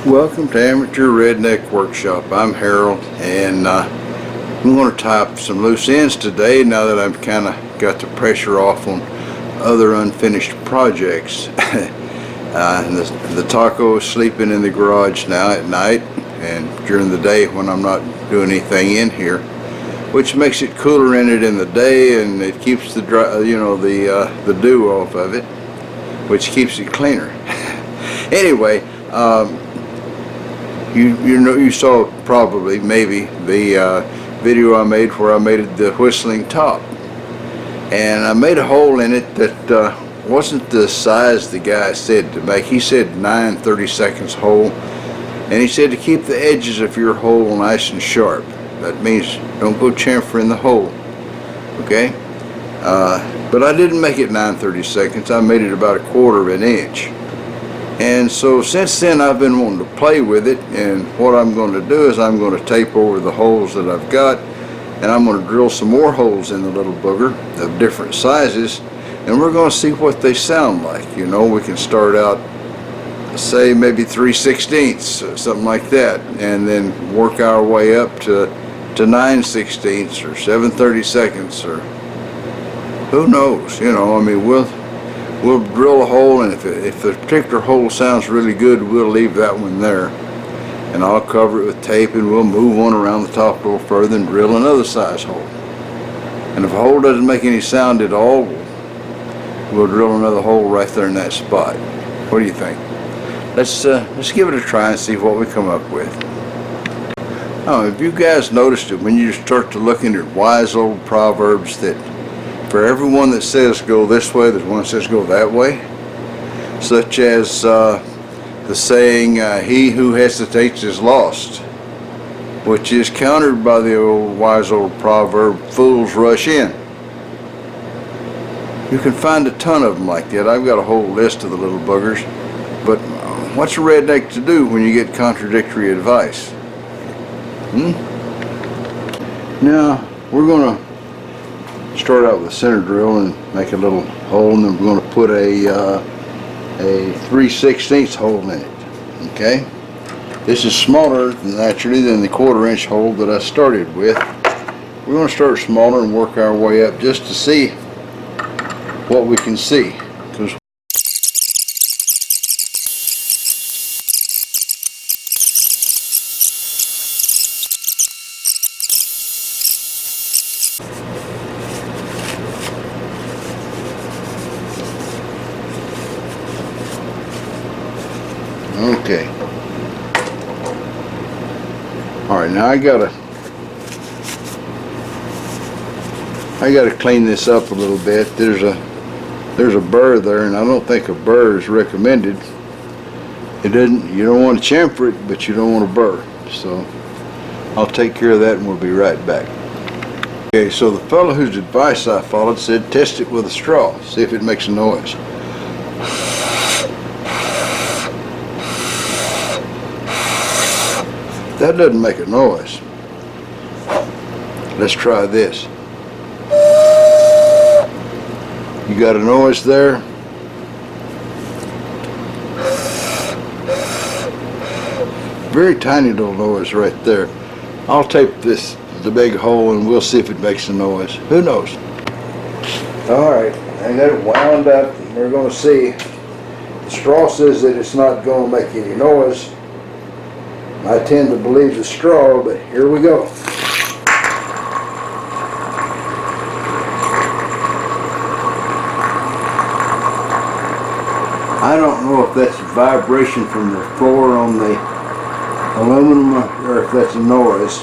Welcome to Amateur Redneck Workshop. I'm Harold, and I'm going to tie up some loose ends today now that I've kind of got the pressure off on other unfinished projects. The taco is sleeping in the garage now at night and during the day when I'm not doing anything in here, which makes it cooler in it in the day, and it keeps the dry, the dew off of it, which keeps it cleaner. Anyway, you saw probably maybe the video I made where I made the whistling top, and I made a hole in it that wasn't the size the guy said to make. He said 9 30-seconds hole, and he said to keep the edges of your hole nice and sharp. That means don't go chamfering the hole, okay? But I didn't make it 9 30-seconds. I made it about 1/4 of an inch. And so since then I've been wanting to play with it, and what I'm going to do is I'm going to tape over the holes that I've got, and I'm going to drill some more holes in the little booger of different sizes, and we're going to see what they sound like. You know, we can start out, say, maybe 3/16, something like that, and then work our way up to 9/16 or 7 30-seconds, or who knows, you know. I mean, we'll drill a hole, and if the particular hole sounds really good, we'll leave that one there, and I'll cover it with tape, and we'll move on around the top a little further and drill another size hole. And if a hole doesn't make any sound at all, we'll drill another hole right there in that spot. What do you think? Let's give it a try and see what we come up with. Oh, have you guys noticed it when you start to looking at wise old proverbs that for everyone that says go this way, there's one that says go that way? Such as the saying, he who hesitates is lost, which is countered by the wise old proverb, fools rush in. You can find a ton of them like that. I've got a whole list of the little boogers. But what's a redneck to do when you get contradictory advice? Now, we're going to start out with a center drill and make a little hole, and then we're going to put a 3/16 hole in it. Okay, this is smaller naturally than the 1/4 inch hole that I started with. We're going to start smaller and work our way up just to see what we can see. Okay. All right, now I gotta clean this up a little bit. There's a burr there, and I don't think a burr is recommended. You don't want to chamfer it, but you don't want a burr. So I'll take care of that, and we'll be right back. Okay, so the fellow whose advice I followed said test it with a straw, see if it makes a noise. That doesn't make a noise. Let's try this. You got a noise there? Very tiny little noise right there. I'll tape the big hole, and we'll see if it makes a noise. Who knows? All right, I got it wound up, and we're going to see. The straw says that it's not going to make any noise. I tend to believe the straw, but here we go. I don't know if that's vibration from the floor on the aluminum or if that's a noise.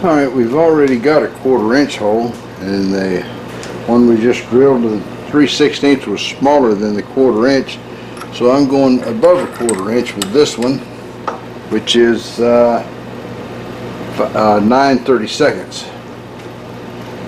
Alright, we've already got a 1/4 inch hole, and the one we just drilled, the 3/16 was smaller than the 1/4 inch, so I'm going above a 1/4 inch with this one, which is 9 30-seconds.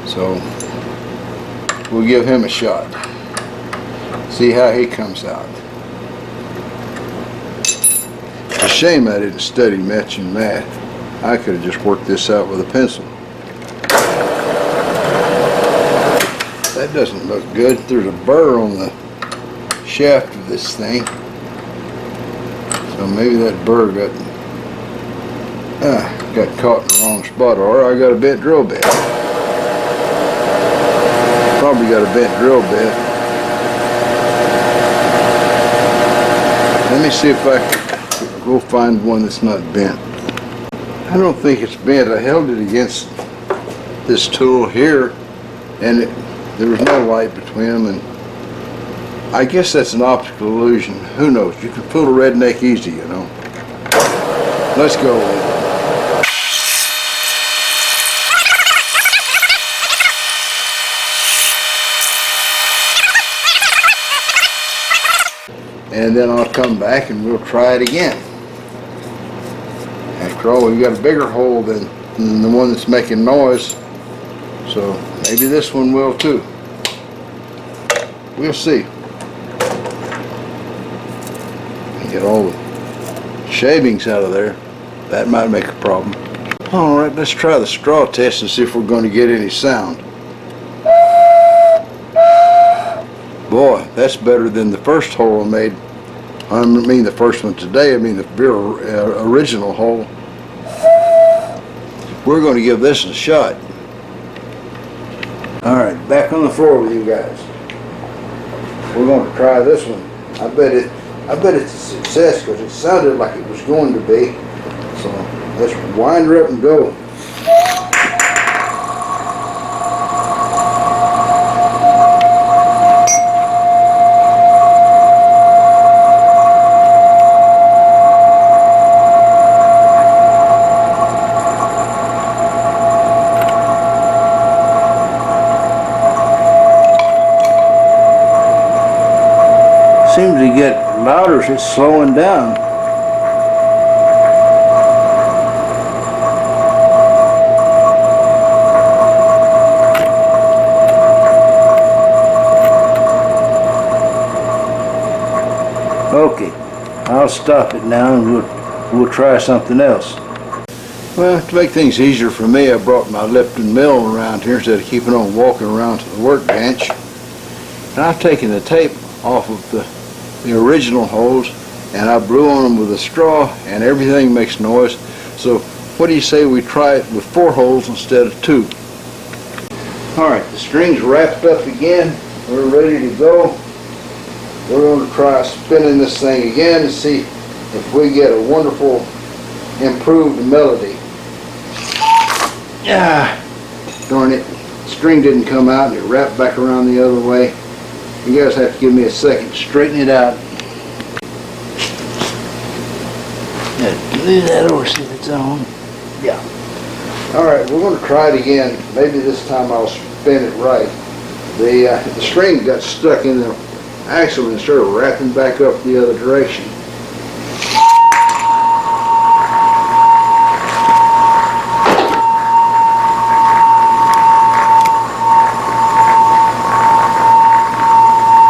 So we'll give him a shot. See how he comes out. It's a shame I didn't study matching math. I could have just worked this out with a pencil. That doesn't look good. There's a burr on the shaft of this thing. So maybe that burr got caught in the wrong spot, or I got a bent drill bit. Probably got a bent drill bit. Let me see if I can go find one that's not bent. I don't think it's bent. I held it against this tool here, and there was no light between them, and I guess that's an optical illusion. Who knows? You can fool a redneck easy, you know. Let's go. And then I'll come back and we'll try it again. After all, we've got a bigger hole than the one that's making noise, so maybe this one will too. We'll see. Get all the shavings out of there. That might make a problem. All right, let's try the straw test and see if we're going to get any sound. Boy, that's better than the first hole I made. I don't mean the first one today, I mean the very original hole. We're going to give this a shot. All right, back on the floor with you guys. We're going to try this one. I bet it's a success because it sounded like it was going to be. So let's wind her up and go. Seems to get louder as it's slowing down. Okay, I'll stop it now and we'll try something else. Well, to make things easier for me, I brought my Lipton mill around here instead of keeping on walking around to the workbench. And I've taken the tape off of the original holes and I blew on them with a straw and everything makes noise. So what do you say we try it with 4 holes instead of 2? Alright, the string's wrapped up again. We're ready to go. We're going to try spinning this thing again and see if we get a wonderful improved melody. Ah, darn it. The string didn't come out and it wrapped back around the other way. You guys have to give me a second to straighten it out. Move that over, see if it's on. Yeah. Alright, we're going to try it again. Maybe this time I'll spin it right. The string got stuck in the axle and started wrapping back up the other direction.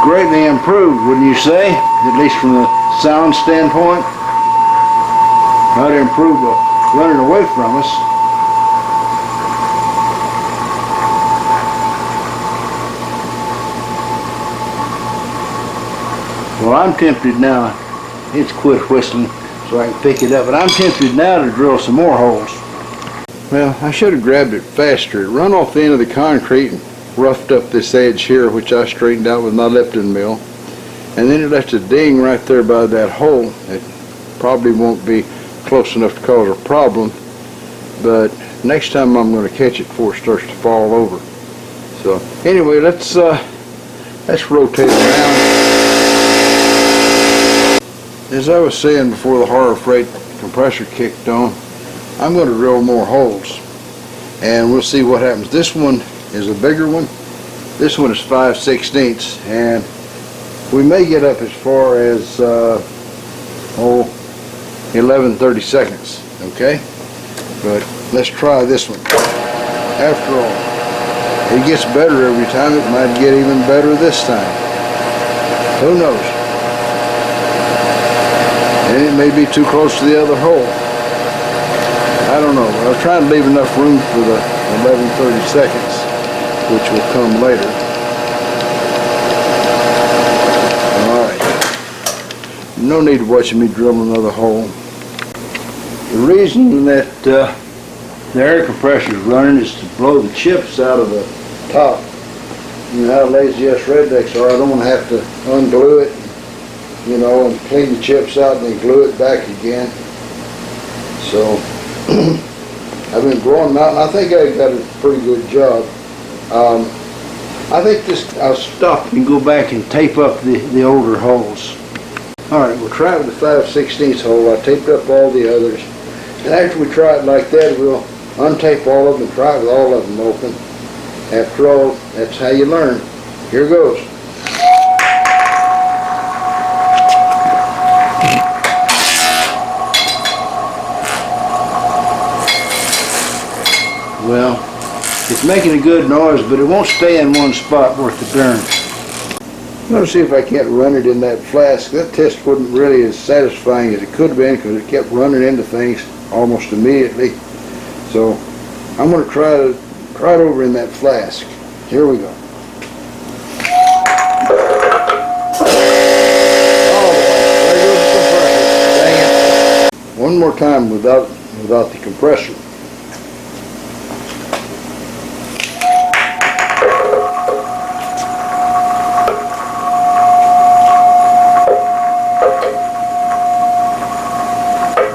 Greatly improved, wouldn't you say? At least from the sound standpoint. Might improve running away from us. Well, I'm tempted now. It's quit whistling so I can pick it up, but I'm tempted now to drill some more holes. Well, I should have grabbed it faster. It run off the end of the concrete and roughed up this edge here, which I straightened out with my Lipton mill, and then it left a ding right there by that hole. It probably won't be close enough to cause a problem, but next time I'm going to catch it before it starts to fall over. So anyway, let's rotate around. As I was saying before the Harbor Freight compressor kicked on, I'm going to drill more holes and we'll see what happens. This one is a bigger one. This one is 5/16, and we may get up as far as 11/32, okay? But let's try this one. After all, it gets better every time. It might get even better this time. Who knows? And it may be too close to the other hole. I don't know. I was trying to leave enough room for the 11/32, which will come later. Alright. No need of watching me drill another hole. The reason that the air compressor is running is to blow the chips out of the top. You know how lazy us rednecks are. I don't want to have to unglue it, you know, and clean the chips out and then glue it back again. So I've been blowing them out, and I think I got a pretty good job. I think I'll stop and go back and tape up the older holes. Alright, we'll try it with the 5/16 hole. I taped up all the others. And after we try it like that, we'll untape all of them and try it with all of them open. After all, that's how you learn. Here goes. Well, it's making a good noise, but it won't stay in one spot worth the darn. I'm going to see if I can't run it in that flask. That test wasn't really as satisfying as it could have been because it kept running into things almost immediately. So I'm going to try it over in that flask. Here we go. Oh, there goes the compressor. Dang it. One more time without the compressor.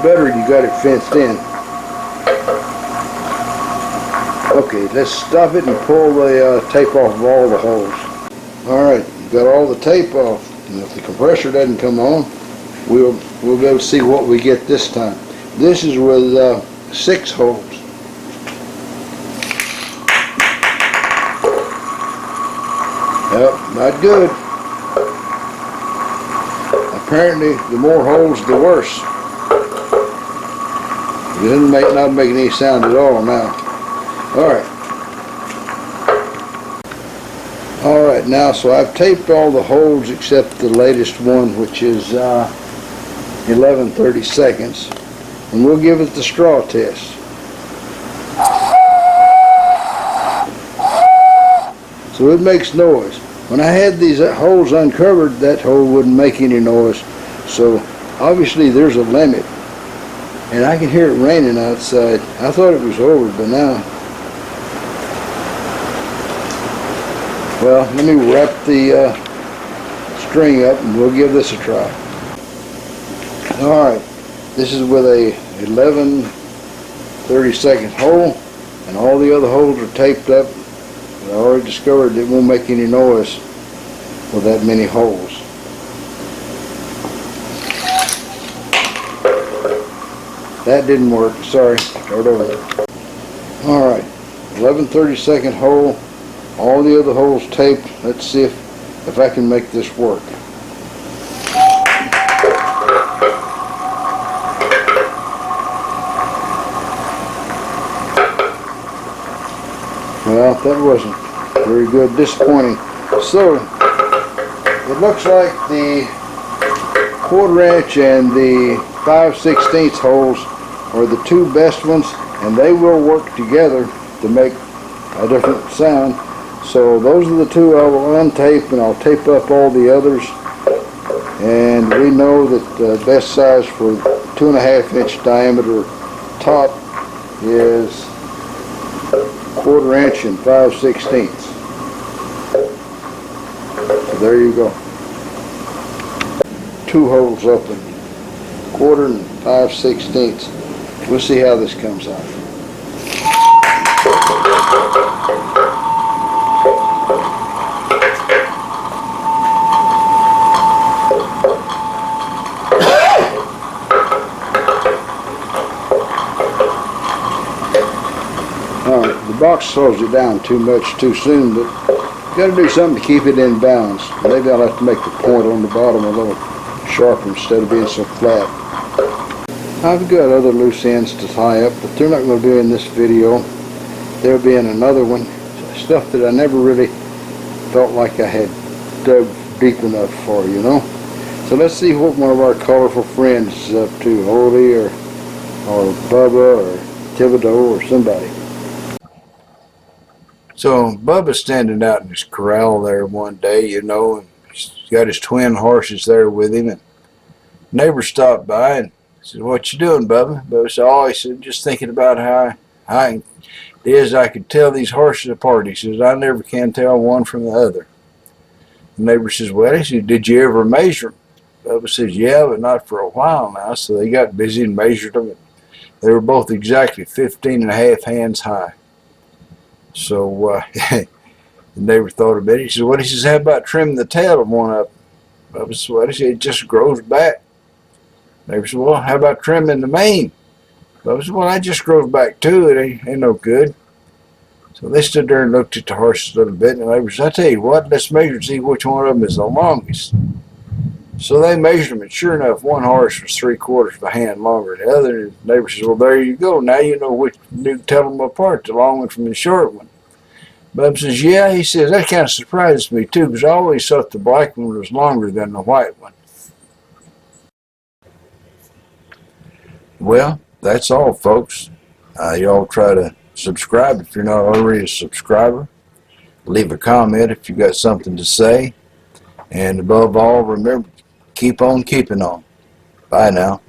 Better you got it fenced in. Okay, let's stop it and pull the tape off of all the holes. Alright, got all the tape off. And if the compressor doesn't come on, we'll be able to see what we get this time. This is with 6 holes. Yep, not good. Apparently, the more holes, the worse. It doesn't not making any sound at all now. Alright, now so I've taped all the holes except the latest one, which is 11/32, and we'll give it the straw test. So it makes noise. When I had these holes uncovered, that hole wouldn't make any noise. So obviously there's a limit. And I can hear it raining outside. I thought it was over, but now. Well, let me wrap the string up and we'll give this a try. Alright, this is with a 11/32 hole, and all the other holes are taped up. I already discovered it won't make any noise with that many holes. That didn't work. Sorry. Start over. Alright. 11/32 hole. All the other holes taped. Let's see if I can make this work. Well, that wasn't very good. Disappointing. So, it looks like the 1/4 inch and the 5/16 holes are the 2 best ones, and they will work together to make a different sound. So those are the 2 I will untape, and I'll tape up all the others. And we know that the best size for 2.5 inch diameter top is 1/4 inch and 5/16. So there you go. 2 holes open, 1/4 and 5/16. We'll see how this comes out. Alright, the box slows it down too much too soon, but you got to do something to keep it in balance. Maybe I'll have to make the point on the bottom a little sharper instead of being so flat. I've got other loose ends to tie up, but they're not going to be in this video. They'll be in another one. Stuff that I never really felt like I had dug deep enough for, you know. So let's see what one of our colorful friends is up to, Holy or Bubba or Thibodeau or somebody. So Bubba's standing out in his corral there one day, you know, and he's got his twin horses there with him, and Neighbor stopped by and said, "What you doing, Bubba?" Bubba said, "Oh," he said, "just thinking about how it is I could tell these horses apart." He says, "I never can tell one from the other." The neighbor says, "Well," he said, "did you ever measure them?" Bubba says, "Yeah, but not for a while now." So they got busy and measured them. They were both exactly 15 and a half hands high. So the neighbor thought a bit. He says, "What?" He says, "How about trimming the tail of one of them?" Bubba said, "What?" He said, "It just grows back." The neighbor said, "Well, how about trimming the mane?" Bubba said, "Well, that just grows back too. It ain't no good." So they stood there and looked at the horses a little bit, and the neighbor said, "I tell you what, let's measure and see which one of them is the longest." So they measured them, and sure enough, one horse was 3/4 of a hand longer than the other. And the neighbor says, "Well, there you go. Now you know which you can tell them apart, the long one from the short one." Bub says, "Yeah," he says, "that kind of surprises me too, because I always thought the black one was longer than the white one." Well, that's all, folks. Y'all try to subscribe if you're not already a subscriber. Leave a comment if you got something to say. And above all, remember, keep on keeping on. Bye now.